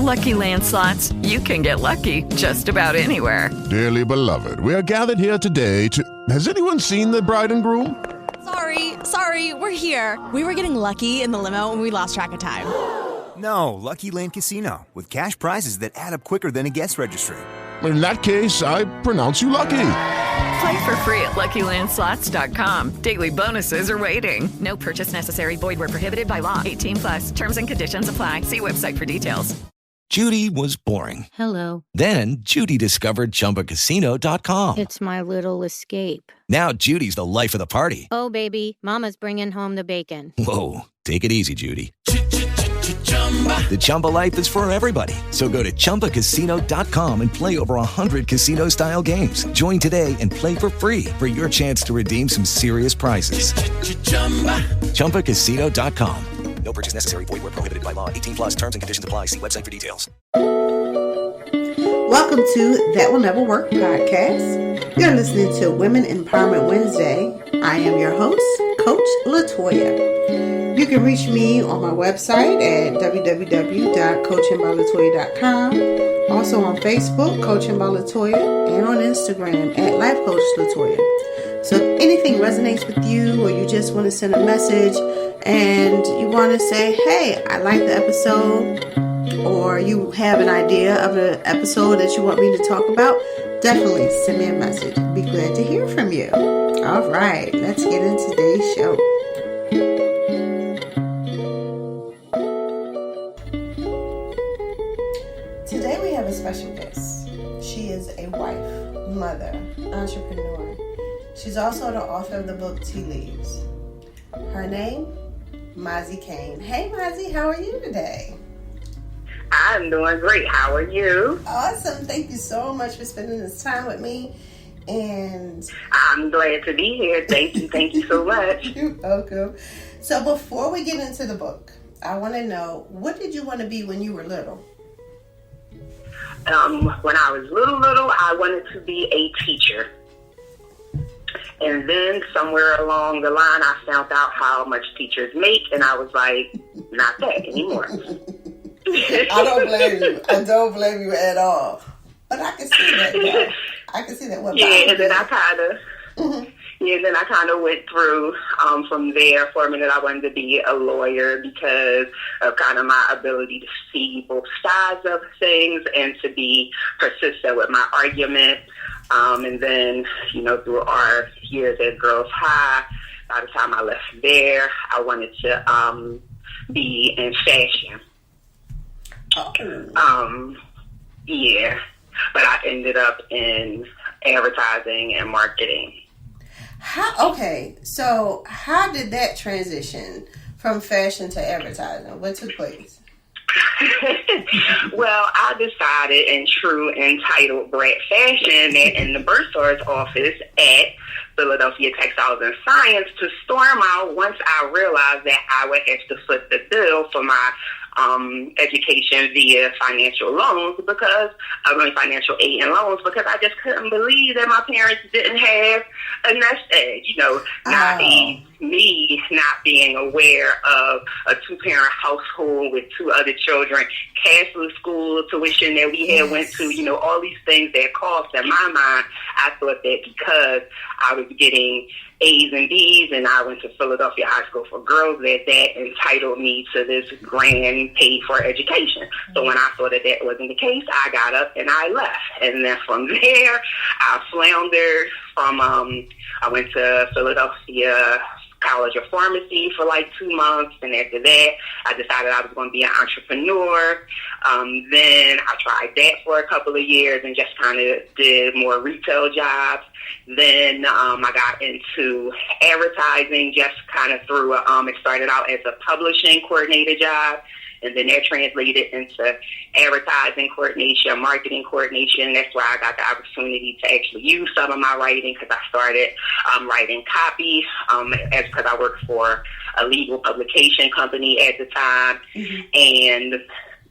Lucky Land Slots, you can get lucky just about anywhere. Dearly beloved, we are gathered here today to... Has anyone seen the bride and groom? Sorry, we're here. We were getting lucky in the limo and we lost track of time. No, Lucky Land Casino, with cash prizes that add up quicker than a guest registry. In that case, I pronounce you lucky. Play for free at LuckyLandSlots.com. Daily bonuses are waiting. No purchase necessary. Void where prohibited by law. 18+. Terms and conditions apply. See website for details. Judy was boring. Hello. Then Judy discovered ChumbaCasino.com. It's my little escape. Now Judy's the life of the party. Oh, baby, mama's bringing home the bacon. Whoa, take it easy, Judy. The Chumba life is for everybody. So go to ChumbaCasino.com and play over 100 casino-style games. Join today and play for free for your chance to redeem some serious prizes. ChumbaCasino.com. No purchase necessary. Void where prohibited by law. 18+. Terms and conditions apply. See website for details. Welcome to That Will Never Work podcast. You're listening to Women Empowerment Wednesday. I am your host, Coach Latoya. You can reach me on my website at www.coachingbyLatoya.com. Also on Facebook, Coaching by Latoya, and on Instagram at Life Coach Latoya. So if anything resonates with you, or you just want to send a message and you want to say, hey, I like the episode, or you have an idea of an episode that you want me to talk about, definitely send me a message. I'd be glad to hear from you. All right, let's get into today's show. Today we have a special guest. She is a wife, mother, entrepreneur. She's also the author of the book Tea Leaves. Her name, Mahzi Kane. Hey Mahzi, how are you today? I'm doing great. How are you? Awesome. Thank you so much for spending this time with me. And I'm glad to be here. Thank you so much. You're welcome. So before we get into the book, I want to know, what did you want to be when you were little? When I was little, I wanted to be a teacher. And then somewhere along the line, I found out how much teachers make, and I was like, not that anymore. I don't blame you. I don't blame you at all. But I can see that now. I can see that. And then I kind of went through from there, forming that I wanted to be a lawyer because of kind of my ability to see both sides of things and to be persistent with my argument. And then, through our years at Girls High, by the time I left there, I wanted to be in fashion. Yeah, but I ended up in advertising and marketing. So how did that transition from fashion to advertising? What took place? Well, I decided in true entitled brat fashion that in the bursar's office at Philadelphia Textiles and Science to storm out once I realized that I would have to foot the bill for my education via financial aid and loans, because I just couldn't believe that my parents didn't have a nest egg, me not being aware of a two-parent household with two other children, Catholic school tuition that we had went to, all these things that cost. In my mind, I thought that because I was getting A's and B's and I went to Philadelphia High School for Girls, that entitled me to this grand paid-for education. So when I saw that wasn't the case, I got up and I left. And then from there, I floundered I went to Philadelphia College of Pharmacy for like 2 months, and after that, I decided I was going to be an entrepreneur. Then I tried that for a couple of years and just kind of did more retail jobs. Then I got into advertising just kind of through it started out as a publishing coordinator job, and then that translated into advertising coordination, marketing coordination. That's where I got the opportunity to actually use some of my writing, because I started writing copy because I worked for a legal publication company at the time. Mm-hmm. And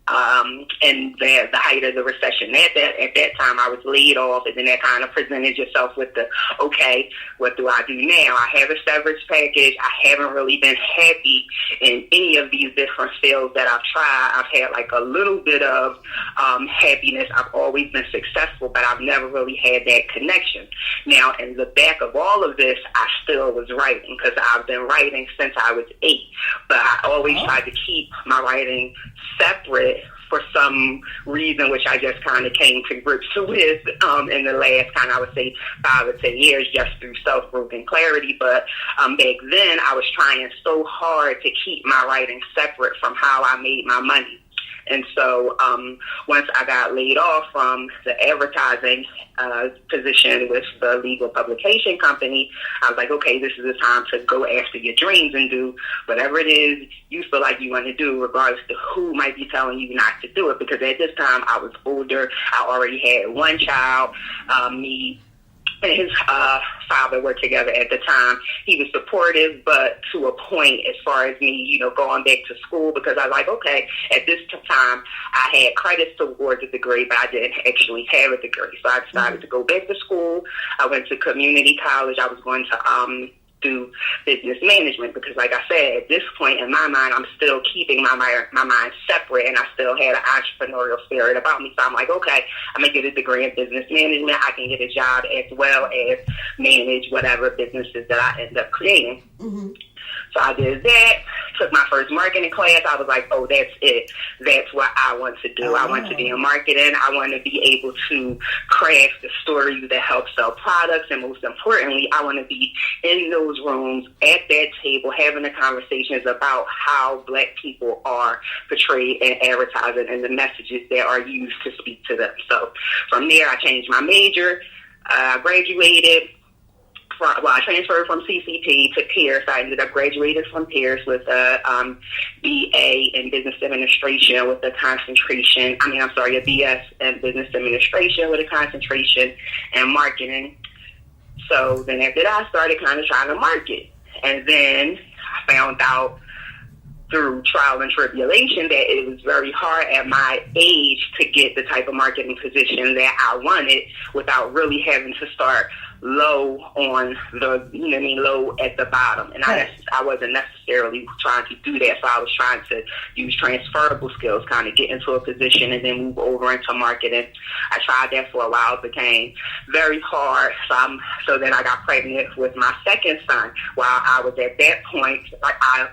and the height of the recession. At that time, I was laid off, and then that kind of presented yourself with the, okay, what do I do now? I have a severance package. I haven't really been happy in any of these different fields that I've tried. I've had like a little bit of happiness. I've always been successful, but I've never really had that connection. Now, in the back of all of this, I still was writing, because I've been writing since I was 8, but I always tried to keep my writing separate for some reason, which I just kind of came to grips with in the last kind of, I would say, 5 or 10 years, just through self-growth and clarity. But back then, I was trying so hard to keep my writing separate from how I made my money. And so once I got laid off from the advertising position with the legal publication company, I was like, okay, this is the time to go after your dreams and do whatever it is you feel like you want to do, regardless to who might be telling you not to do it. Because at this time, I was older. I already had one child. Me and his father were together at the time. He was supportive, but to a point as far as me, going back to school, because I was like, okay, at this time, I had credits towards a degree, but I didn't actually have a degree. So I decided to go back to school. I went to community college. I was going to do business management, because like I said, at this point in my mind, I'm still keeping my mind separate, and I still had an entrepreneurial spirit about me. So I'm like, okay, I'm going to get a degree in business management. I can get a job as well as manage whatever businesses that I end up creating. Mm-hmm. So I did that, took my first marketing class. I was like, oh, that's it. That's what I want to do. I want to be in marketing. I want to be able to craft the stories that help sell products. And most importantly, I want to be in those rooms at that table having the conversations about how Black people are portrayed in advertising and the messages that are used to speak to them. So from there, I changed my major. I graduated. I transferred from CCP to Pierce. I ended up graduating from Pierce with a BA in Business Administration with a concentration, a BS in Business Administration with a concentration in marketing. So then after that, I started kind of trying to market. And then I found out through trial and tribulation that it was very hard at my age to get the type of marketing position that I wanted without really having to start low on the, low at the bottom. And I wasn't necessarily trying to do that. So I was trying to use transferable skills, kind of get into a position and then move over into marketing. I tried that for a while. It became very hard. So then I got pregnant with my second son. While I was at that point, I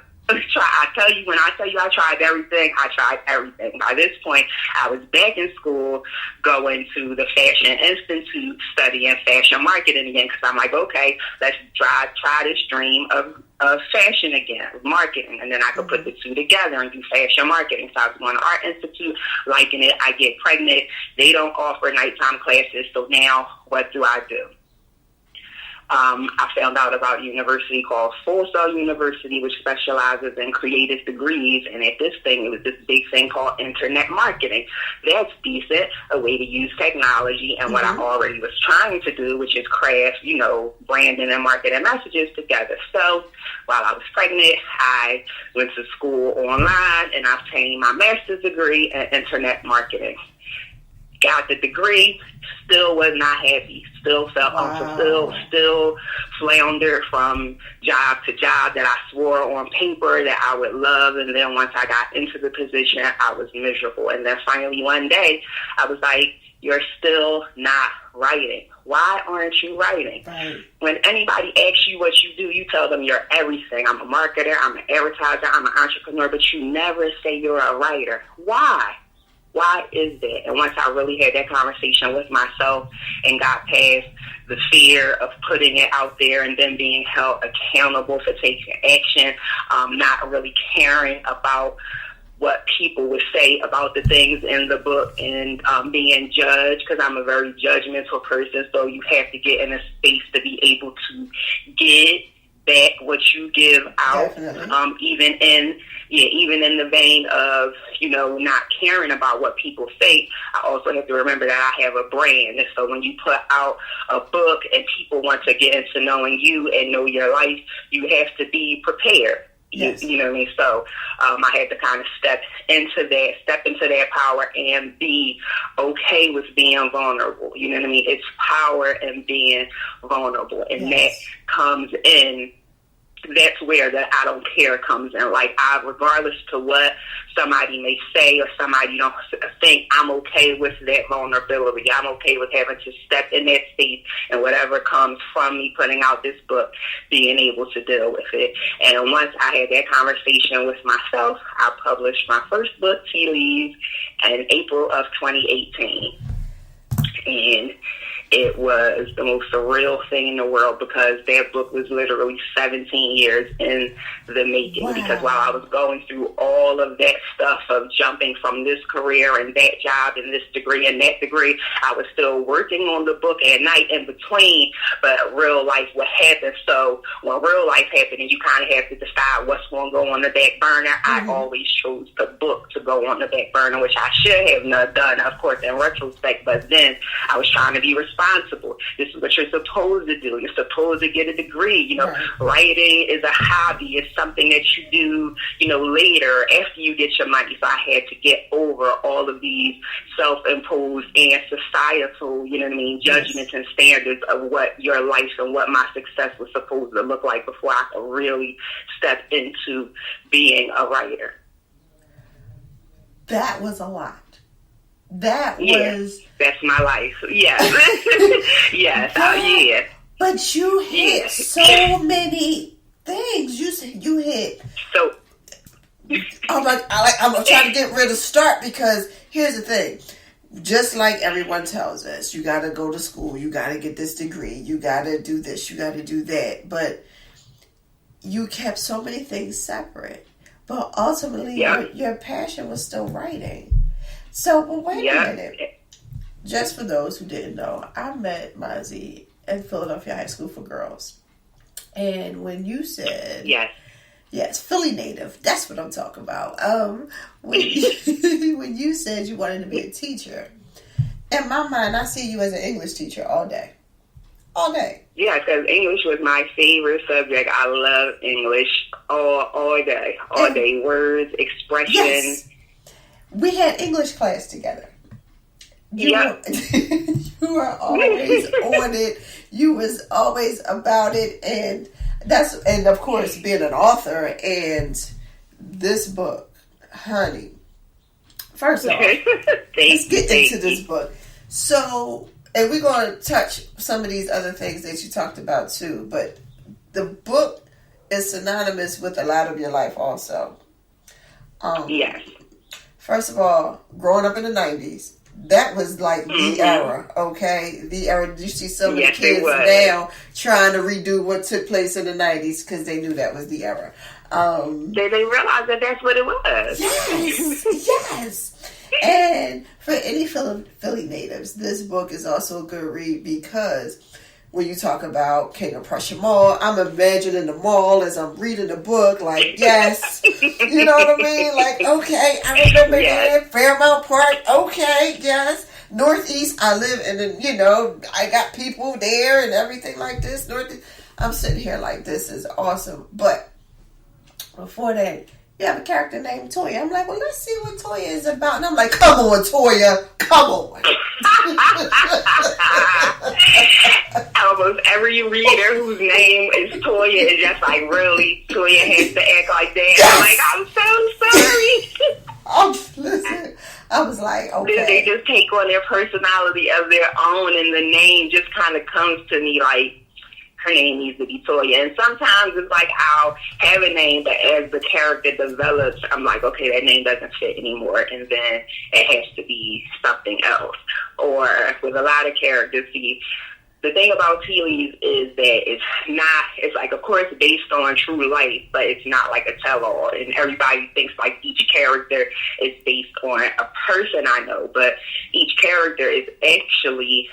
tell you, I tried everything. I tried everything. By this point, I was back in school, going to the Fashion Institute, studying fashion marketing again, because I'm like, okay, let's try this dream of fashion again, of marketing, and then I could put the two together and do fashion marketing. So I was going to Art Institute, liking it. I get pregnant. They don't offer nighttime classes, so now what do I do? I found out about a university called Full Sail University, which specializes in creative degrees. And at this thing, it was this big thing called internet marketing. That's decent, a way to use technology and what I already was trying to do, which is craft, branding and marketing messages together. So while I was pregnant, I went to school online and I obtained my master's degree in internet marketing. Got the degree, still was not happy, still felt unfulfilled, still floundered from job to job that I swore on paper that I would love. And then once I got into the position, I was miserable. And then finally one day, I was like, you're still not writing. Why aren't you writing? Right. When anybody asks you what you do, you tell them you're everything. I'm a marketer, I'm an advertiser, I'm an entrepreneur, but you never say you're a writer. Why? Why is that? And once I really had that conversation with myself and got past the fear of putting it out there and then being held accountable for taking action, not really caring about what people would say about the things in the book and being judged, because I'm a very judgmental person, so you have to get in a space to be able to get back what you give out, even in the vein of, not caring about what people say. I also have to remember that I have a brand. And so when you put out a book and people want to get into knowing you and know your life, you have to be prepared. Yes. You know what I mean? So I had to kind of step into that power and be okay with being vulnerable. You know what I mean? It's power and being vulnerable. And that comes in. That's where the I don't care comes in. Like, regardless to what somebody may say or somebody don't think, I'm okay with that vulnerability. I'm okay with having to step in that space and whatever comes from me putting out this book, being able to deal with it. And once I had that conversation with myself, I published my first book, Tea Leaves, in April of 2018. And it was the most surreal thing in the world because that book was literally 17 years in the making. Wow. Because while I was going through all of that stuff of jumping from this career and that job and this degree and that degree, I was still working on the book at night in between, but real life would happen. So when real life happened and you kind of have to decide what's going to go on the back burner, I always chose the book to go on the back burner, which I should have not done, of course, in retrospect. But then I was trying to be responsible. This is what you're supposed to do. You're supposed to get a degree. You know, writing is a hobby. It's something that you do, you know, later after you get your money. So I had to get over all of these self-imposed and societal, you know what I mean, judgments and standards of what your life and what my success was supposed to look like before I could really step into being a writer. That was a lot. That was... that's my life. Yes. Yes. But you hit so many things. You said you hit... So... I'm trying to get rid of start because here's the thing. Just like everyone tells us, you got to go to school. You got to get this degree. You got to do this. You got to do that. But you kept so many things separate. But ultimately, your passion was still writing. So, but wait a minute. Just for those who didn't know, I met Mahzi at Philadelphia High School for Girls. And when you said... Yes, Philly native. That's what I'm talking about. When you said you wanted to be a teacher, in my mind, I see you as an English teacher all day. All day. Yeah, because English was my favorite subject. I love English all day. All day. Words, expressions. Yes. We had English class together. You were always on it. You was always about it, and of course being an author and this book, honey. First off, let's get into this book. So, and we're going to touch some of these other things that you talked about too, but the book is synonymous with a lot of your life also. Yes. First of all, growing up in the 90s, that was like the era, okay? The era. You see some of the kids now trying to redo what took place in the 90s because they knew that was the era. They realized that that's what it was. Yes. And for any Philly natives, this book is also a good read because when you talk about King of Prussia Mall, I'm imagining the mall as I'm reading the book, like, yes. You know what I mean? Like, okay, I remember that. Fairmount Park, okay, yes. Northeast, I live in, I got people there and everything like this. Northeast, I'm sitting here like, this is awesome. But before that, you have a character named Toya. I'm like, well, let's see what Toya is about. And I'm like, come on, Toya, come on. Almost every reader whose name is Toya is just like, really? Toya has to act like that? Yes. I'm like, I'm so sorry. Listen, I was like, okay. They just take on their personality of their own, and the name just kind of comes to me like, her name needs to be Toya. And sometimes it's like I'll have a name, but as the character develops, I'm like, okay, that name doesn't fit anymore, and then it has to be something else. Or with a lot of characters, the thing about Tea Leaves is that it's like, of course, based on true life, but it's not like a tell-all. And everybody thinks like each character is based on a person I know, but each character is actually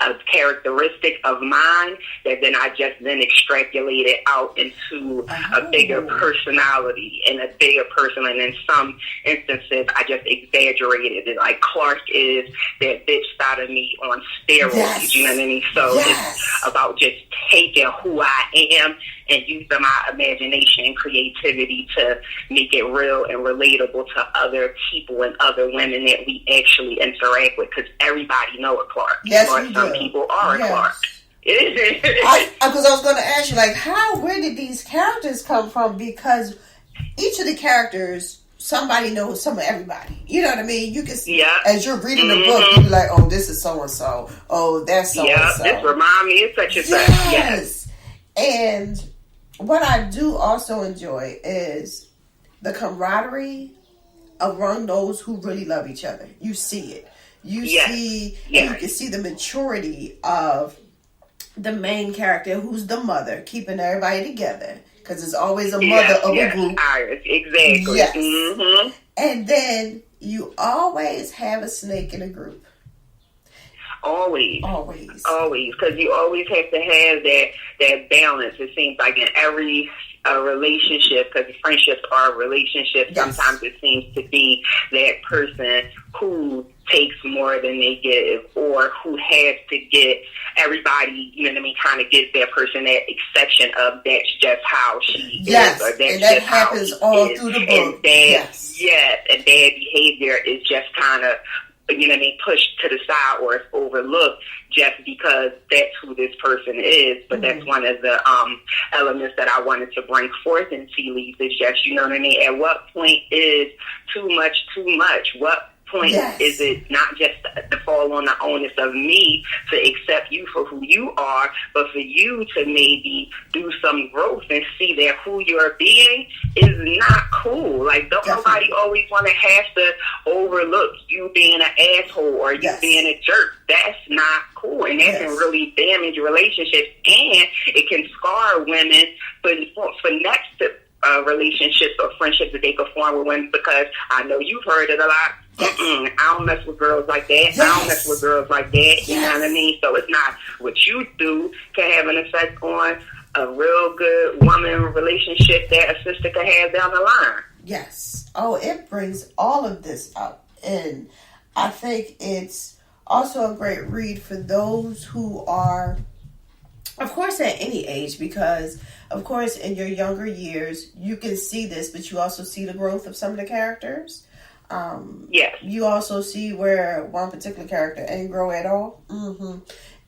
a characteristic of mine that then I just extrapolated out into a bigger personality and a bigger person. And in some instances, I just exaggerated it. Like Clark is that bitch side of me on steroids. Yes. You know what I mean? So it's about just taking who I am and using my imagination and creativity to make it real and relatable to other people and other women that we actually interact with, because everybody know a Clark. Yes, or we some do. people are a Clark. Because I was going to ask you, like, where did these characters come from? Because each of the characters, somebody knows some of everybody. You know what I mean? You can see, as you're reading the book, you be like, oh, this is so-and-so. Oh, that's so-and-so. This remind me of such and such. Yes. And what I do also enjoy is the camaraderie among those who really love each other. You see it. You see, and you can see the maturity of the main character, who's the mother, keeping everybody together. Because it's always a mother of a group. Iris, exactly. Yes. Mm-hmm. And then you always have a snake in a group. Always. Always. Because you always have to have that balance. It seems like in every relationship, because friendships are relationships, sometimes it seems to be that person who takes more than they give, or who has to get everybody, you know what I mean, kind of gives that person that exception of that's just how she is, or that's and that just how happens he all is. through the book. And and bad behavior is just kind of, you know what I mean, pushed to the side or it's overlooked just because that's who this person is. But that's one of the elements that I wanted to bring forth in Tea Leaves is just, you know what I mean, at what point is too much too much? What point is it not just to fall on the onus of me to accept you for who you are, but for you to maybe do some growth and see that who you're being is not cool. Like, don't nobody always want to have to overlook you being an asshole or you being a jerk. That's not cool, and that can really damage relationships, and it can scar women for next relationships or friendships that they can form with women, because I know you've heard it a lot. I don't mess with girls like that. I don't mess with girls like that. You know what I mean? So it's not what you do can have an effect on a real good woman relationship that a sister can have down the line. Yes. Oh, it brings all of this up. And I think it's also a great read for those who are, of course, at any age, because, of course, in your younger years, you can see this, but you also see the growth of some of the characters. You also see where one particular character ain't grow at all. And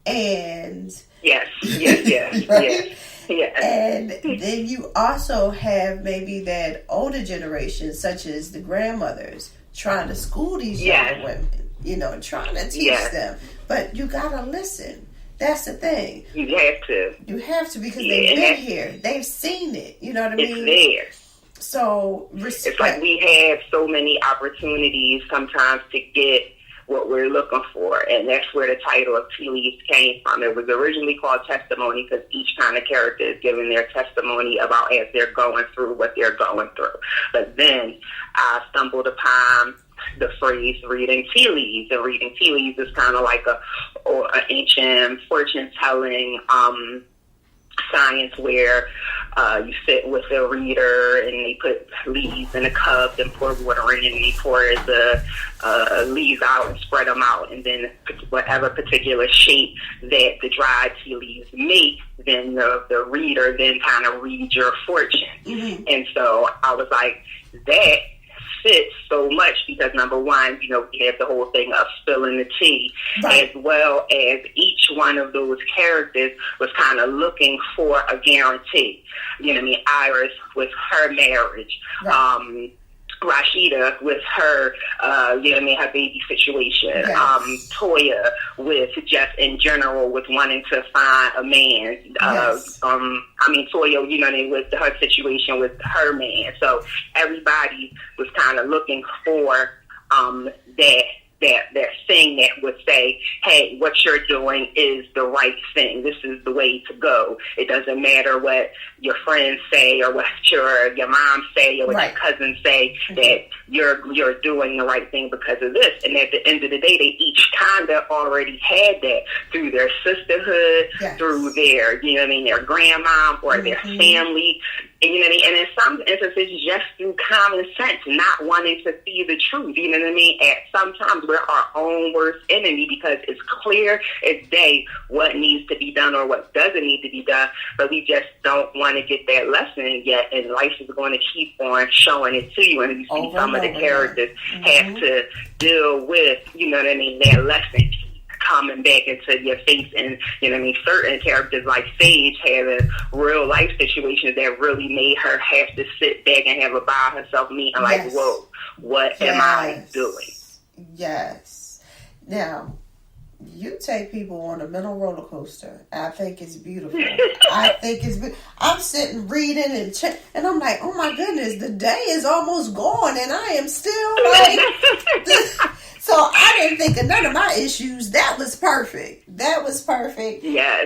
and then you also have maybe that older generation, such as the grandmothers, trying to school these younger women, you know, trying to teach them. But you gotta listen. That's the thing. You have to because they've been here. They've seen it. You know what I mean? It's there. So respect. It's like we have so many opportunities sometimes to get what we're looking for, and that's where the title of Tea Leaves came from. It was originally called Testimony because each kind of character is giving their testimony about as they're going through what they're going through. But then I stumbled upon the phrase reading tea leaves, and reading tea leaves is kind of like an ancient fortune-telling science where you sit with a reader and they put leaves in a cup and pour water in, and they pour the leaves out and spread them out, and then whatever particular shape that the dried tea leaves make, then the reader then kind of reads your fortune. And so I was like, that fits so much because, number one, you know, we have the whole thing of spilling the tea, as well as each one of those characters was kind of looking for a guarantee. You know what I mean? Iris with her marriage, Rashida with her, you know what I mean, her baby situation, Toya with just in general with wanting to find a man, I mean, Toya, you know what I mean, with her situation with her man. So everybody was kind of looking for that thing that would say, hey, what you're doing is the right thing. This is the way to go. It doesn't matter what your friends say or what your mom say or what your cousins say, that you're doing the right thing because of this. And at the end of the day, they each kind of already had that through their sisterhood, through their, you know what I mean, their grandma or their family. you know what I mean? And in some instances, just through common sense, not wanting to see the truth. You know what I mean? At sometimes we're our own worst enemy because it's clear as day what needs to be done or what doesn't need to be done, but we just don't want to get that lesson yet. And life is going to keep on showing it to you. And you see some of the characters have to deal with, you know what I mean, that lesson coming back into your face. And, you know what I mean, certain characters like Sage having real life situations that really made her have to sit back and have a bow herself meeting like, whoa, what am I doing? Yes. Now, you take people on a mental roller coaster. I think it's beautiful. I'm sitting reading and I'm like, oh my goodness, the day is almost gone and I am still like... So I didn't think of none of my issues. That was perfect. Yes.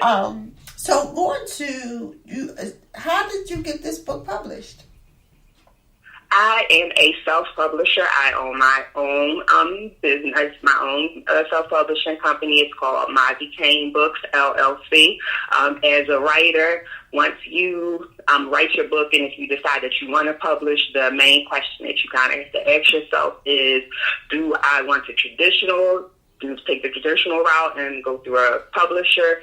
So going to you, how did you get this book published? I am a self-publisher. I own my own business, my own self-publishing company. It's called Mahzi Kane Books, LLC. As a writer, once you write your book, and if you decide that you want to publish, the main question that you kind of have to ask yourself is, do I want to take the traditional route and go through a publisher,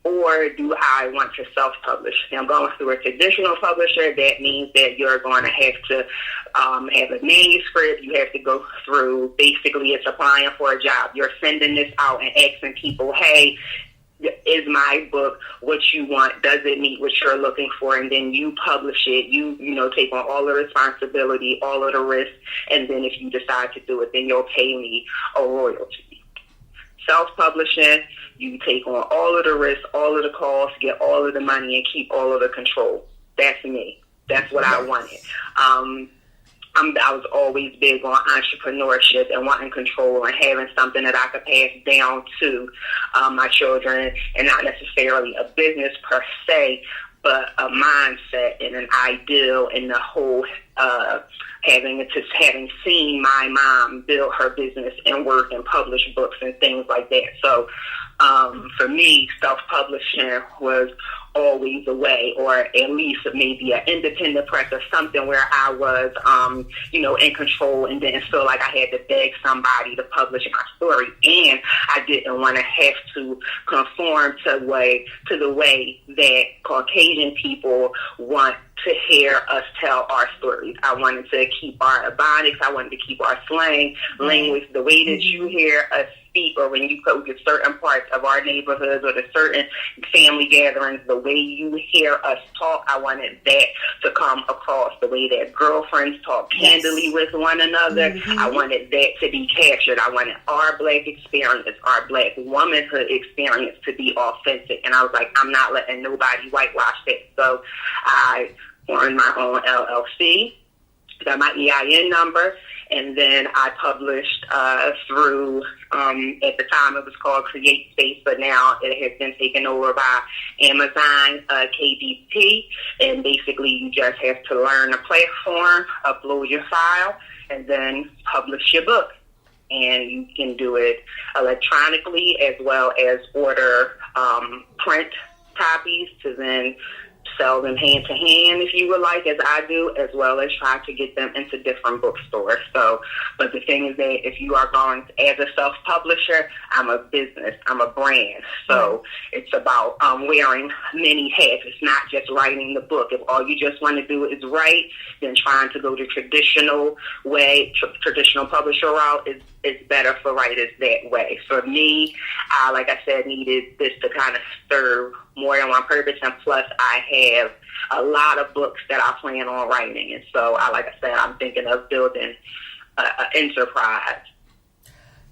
or do I want to self-publish? Now, I'm going through a traditional publisher. That means that you're going to have to have a manuscript. You have to go through, basically, it's applying for a job. You're sending this out and asking people, hey, is my book what you want? Does it meet what you're looking for? And then you publish it. You take on all the responsibility, all of the risk. And then if you decide to do it, then you'll pay me a royalty. Self-publishing, you take on all of the risks, all of the costs, get all of the money, and keep all of the control. That's me. That's what I wanted. I was always big on entrepreneurship and wanting control and having something that I could pass down to my children, and not necessarily a business per se, but a mindset and an ideal, and the whole having seen my mom build her business and work and publish books and things like that. So for me, self-publishing was always a way, or at least maybe an independent press or something where I was, in control and didn't feel like I had to beg somebody to publish my story. And I didn't want to have to conform to the way that Caucasian people want to hear us tell our stories. I wanted to keep our ebonics. I wanted to keep our slang language, the way that you hear us speak, or when you go to certain parts of our neighborhoods or to certain family gatherings, the way you hear us talk. I wanted that to come across, the way that girlfriends talk candidly with one another. I wanted that to be captured. I wanted our Black experience, our Black womanhood experience to be authentic. And I was like, I'm not letting nobody whitewash it. So I formed my own LLC, got my EIN number, and then I published through, at the time it was called Create Space, but now it has been taken over by Amazon KDP. And basically you just have to learn the platform, upload your file, and then publish your book. And you can do it electronically as well as order print copies to then sell them hand to hand, if you would like, as I do, as well as try to get them into different bookstores. So, but the thing is that if you are going as a self-publisher, I'm a business, I'm a brand. So it's about wearing many hats. It's not just writing the book. If all you just want to do is write, then trying to go the traditional way, traditional publisher route is better for writers that way. For me, I, like I said, needed this to kind of serve more than one purpose, and plus I have a lot of books that I plan on writing, and so like I said, I'm thinking of building an enterprise.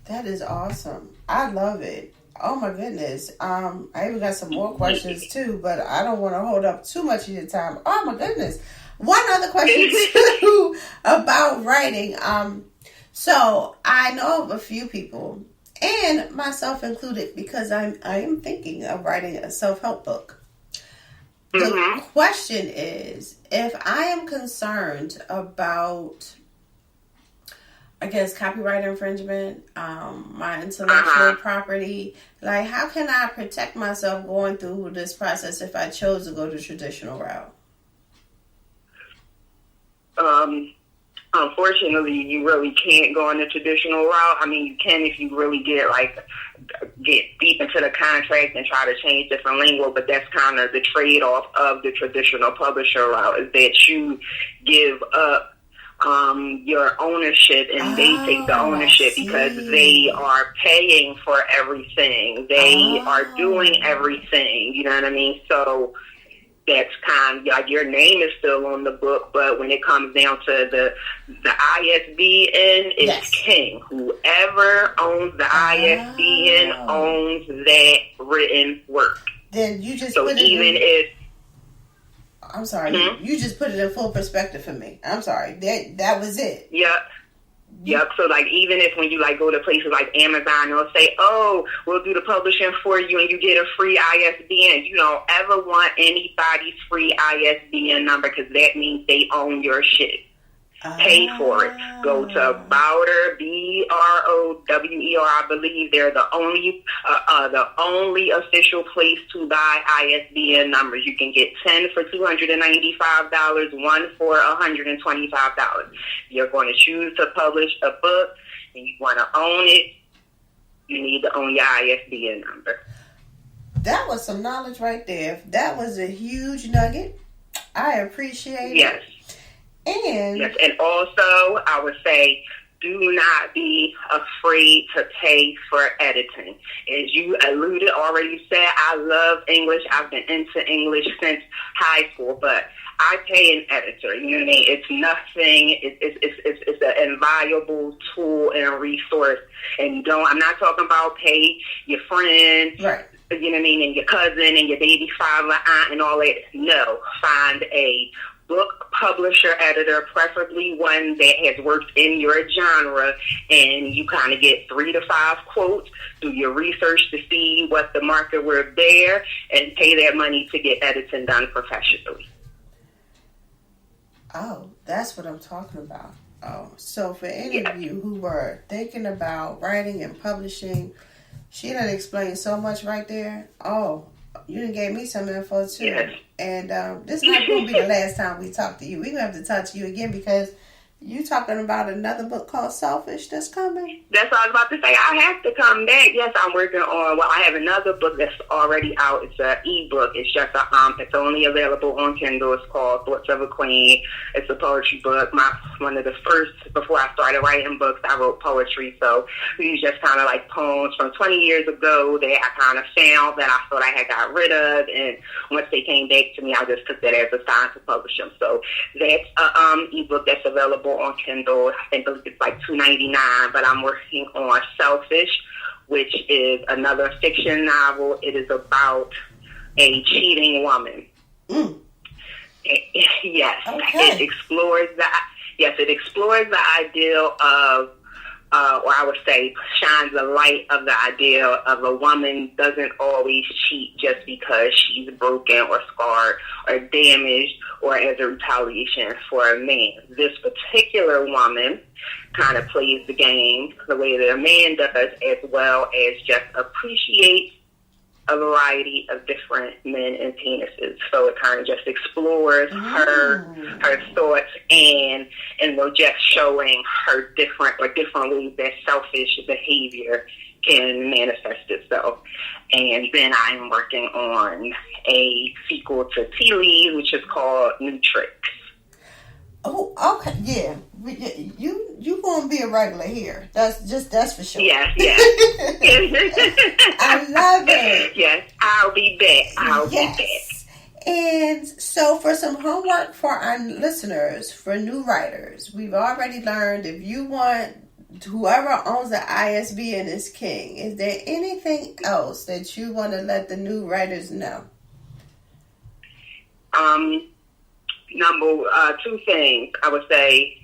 That is awesome. I love it. Oh my goodness. I even got some more questions too, but I don't want to hold up too much of your time. Oh my goodness. One other question too about writing. So I know of a few people, and myself included, because I am thinking of writing a self-help book. The question is, if I am concerned about, I guess, copyright infringement, my intellectual property, like, how can I protect myself going through this process if I chose to go the traditional route? Unfortunately, you really can't go on the traditional route. I mean, you can if you really get deep into the contract and try to change different lingo, but that's kind of the trade-off of the traditional publisher route, is that you give up your ownership, and they take the ownership because they are paying for everything. They are doing everything. You know what I mean? So that's kind of like your name is still on the book, but when it comes down to the ISBN, it's king. Whoever owns the ISBN owns that written work. Then you just so put even if I'm sorry, you just put it in full perspective for me. I'm sorry, that was it. Yep. So like even if when you like go to places like Amazon, they'll say, "Oh, we'll do the publishing for you, and you get a free ISBN." You don't ever want anybody's free ISBN number because that means they own your shit. Pay for it. Go to Bowder, BROWER. I believe they're the only official place to buy ISBN numbers. You can get 10 for $295, 1 for $125. You're going to choose to publish a book, and you want to own it. You need to own your ISBN number. That was some knowledge right there. That was a huge nugget. I appreciate it. Yes. And also, I would say, do not be afraid to pay for editing. As you already said, I love English. I've been into English since high school, but I pay an editor. You know what I mean? It's nothing. It's an invaluable tool and resource. And I'm not talking about pay your friend. Right. You know what I mean? And your cousin and your baby father, aunt, and all that. No, find a book publisher editor, preferably one that has worked in your genre, and you kind of get 3 to 5 quotes, do your research to see what the market were there, and pay that money to get editing done professionally. Oh, that's what I'm talking about. Oh, so for any of you who were thinking about writing and publishing, she done explained so much right there. Oh, you done gave me some info too. Yes. And this is not going to be the last time we talk to you. We're going to have to talk to you again because you talking about another book called Selfish that's coming. That's what I was about to say. I have to come back. Yes, I'm working on, I have another book that's already out. It's an ebook. It's just it's only available on Kindle. It's called Thoughts of a Queen. It's a poetry book. One of the first, before I started writing books, I wrote poetry. So these just kind of like poems from 20 years ago that I kind of found that I thought I had got rid of. And once they came back to me, I just took that as a sign to publish them. So that's an ebook that's available on Kindle. I think it's like $2.99, but I'm working on Selfish, which is another fiction novel. It is about a cheating woman. Yes, it explores the ideal of, or I would say, shines a light of the idea of a woman doesn't always cheat just because she's broken or scarred or damaged or as a retaliation for a man. This particular woman kind of plays the game the way that a man does, as well as just appreciates a variety of different men and penises. So it kind of just explores her thoughts and just showing her different ways that selfish behavior can manifest itself. And then I'm working on a sequel to Tea Leaves, which is called New Tricks. Oh, okay, yeah. You gonna be a regular here. That's for sure. Yes. I love it. Yes, I'll be back. I'll be back. And so for some homework for our listeners, for new writers, we've already learned if you want whoever owns the ISBN is king. Is there anything else that you want to let the new writers know? Two things. I would say,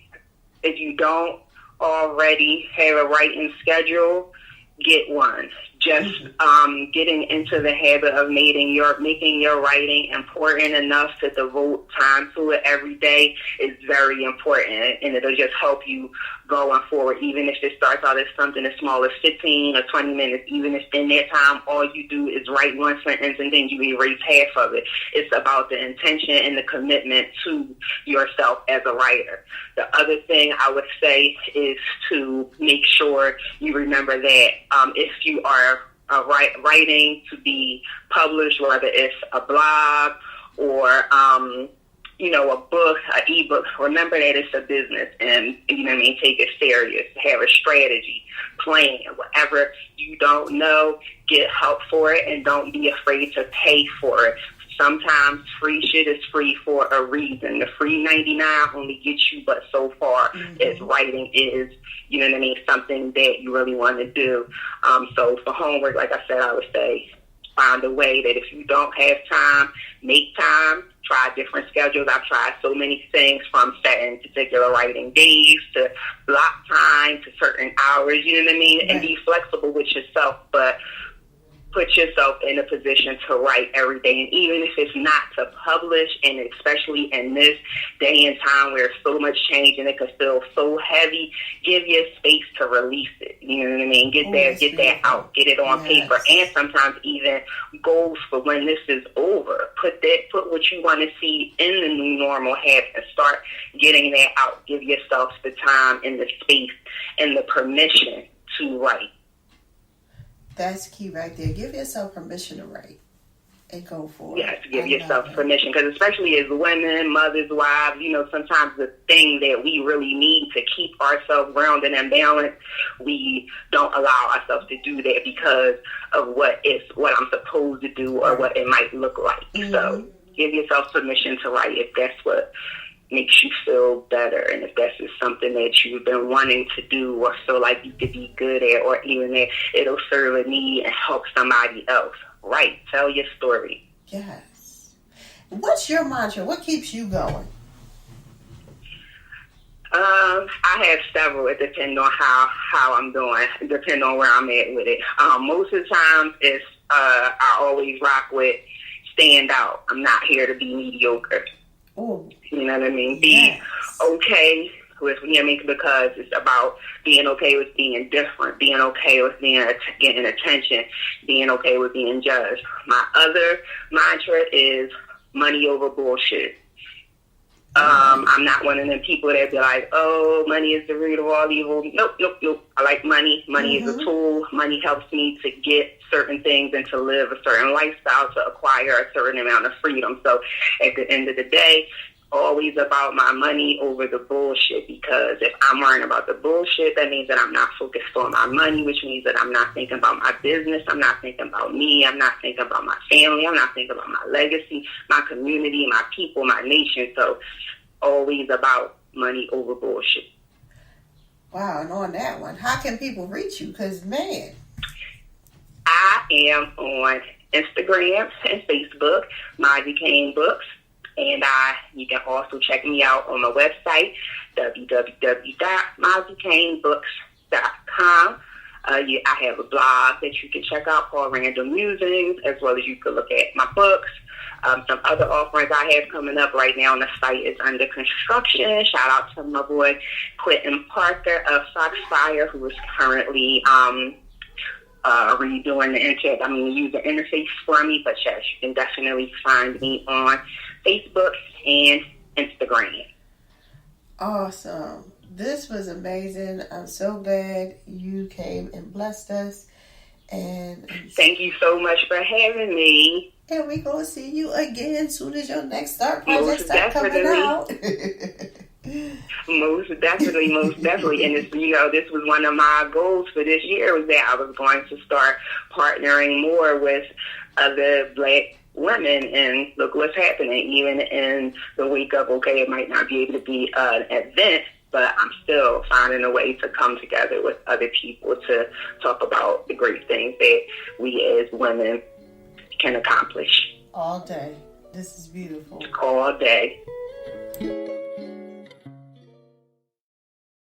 if you don't already have a writing schedule, get one. just getting into the habit of making your writing important enough to devote time to it every day is very important, and it'll just help you going forward, even if it starts out as something as small as 15 or 20 minutes. Even if in that time all you do is write one sentence and then you erase half of it. It's about the intention and the commitment to yourself as a writer. The other thing I would say is to make sure you remember that if you are writing to be published, whether it's a blog or a book, an ebook, remember that it's a business, and take it serious. Have a strategy, plan. Whatever you don't know, get help for it, and don't be afraid to pay for it. Sometimes free shit is free for a reason. The free 99 only gets you but so far as writing is, something that you really want to do. So for homework, like I said, I would say find a way that if you don't have time, make time. Try different schedules. I've tried so many things, from setting particular writing days to block time to certain hours, and be flexible with yourself, but put yourself in a position to write every day. And even if it's not to publish, and especially in this day and time where so much change and it can feel so heavy, give your space to release it. Get that out, get it on paper, and sometimes even goals for when this is over. Put what you want to see in the new normal happen. Start getting that out. Give yourself the time and the space and the permission to write. That's key right there. Give yourself permission to write and go for it. Yes, give yourself permission, because especially as women, mothers, wives, sometimes the thing that we really need to keep ourselves grounded and balanced, we don't allow ourselves to do that because of what I'm supposed to do or what it might look like. So give yourself permission to write if that's what makes you feel better, and if that's just something that you've been wanting to do or feel like you could be good at, or even that it'll serve a need and help somebody else. Right. Tell your story. Yes. What's your mantra? What keeps you going? I have several. It depends on how I'm doing. It depends on where I'm at with it. Most of the time, it's I always rock with stand out. I'm not here to be mediocre. Ooh. You know what I mean? Be okay with, because it's about being okay with being different, being okay with getting attention, being okay with being judged. My other mantra is money over bullshit. I'm not one of them people that be like, oh, money is the root of all evil. Nope. I like money. Money is a tool. Money helps me to get certain things and to live a certain lifestyle, to acquire a certain amount of freedom. So at the end of the day, always about my money over the bullshit, because if I'm worrying about the bullshit, that means that I'm not focused on my money, which means that I'm not thinking about my business, I'm not thinking about me, I'm not thinking about my family, I'm not thinking about my legacy, my community, my people, my nation. So always about money over bullshit. Wow, and on that one, how can people reach you? Because, man, I am on Instagram and Facebook, Mahzi Kane Books. And you can also check me out on my website, www.mahzikanebooks.com. I have a blog that you can check out called Random Musings, as well as you can look at my books. Some other offerings I have coming up right now on the site is under construction. Shout out to my boy Quentin Parker of Foxfire, who is currently redoing the user interface for me. But yes, you can definitely find me on Facebook and Instagram. Awesome. This was amazing. I'm so glad you came and blessed us. And thank you so much for having me. And we're going to see you again as soon as your next project start coming out. Most definitely. And it's, this was one of my goals for this year, was that I was going to start partnering more with other Black women, and look what's happening. Even in the wake of, okay, it might not be able to be an event, but I'm still finding a way to come together with other people to talk about the great things that we as women can accomplish. All day. This is beautiful. All day.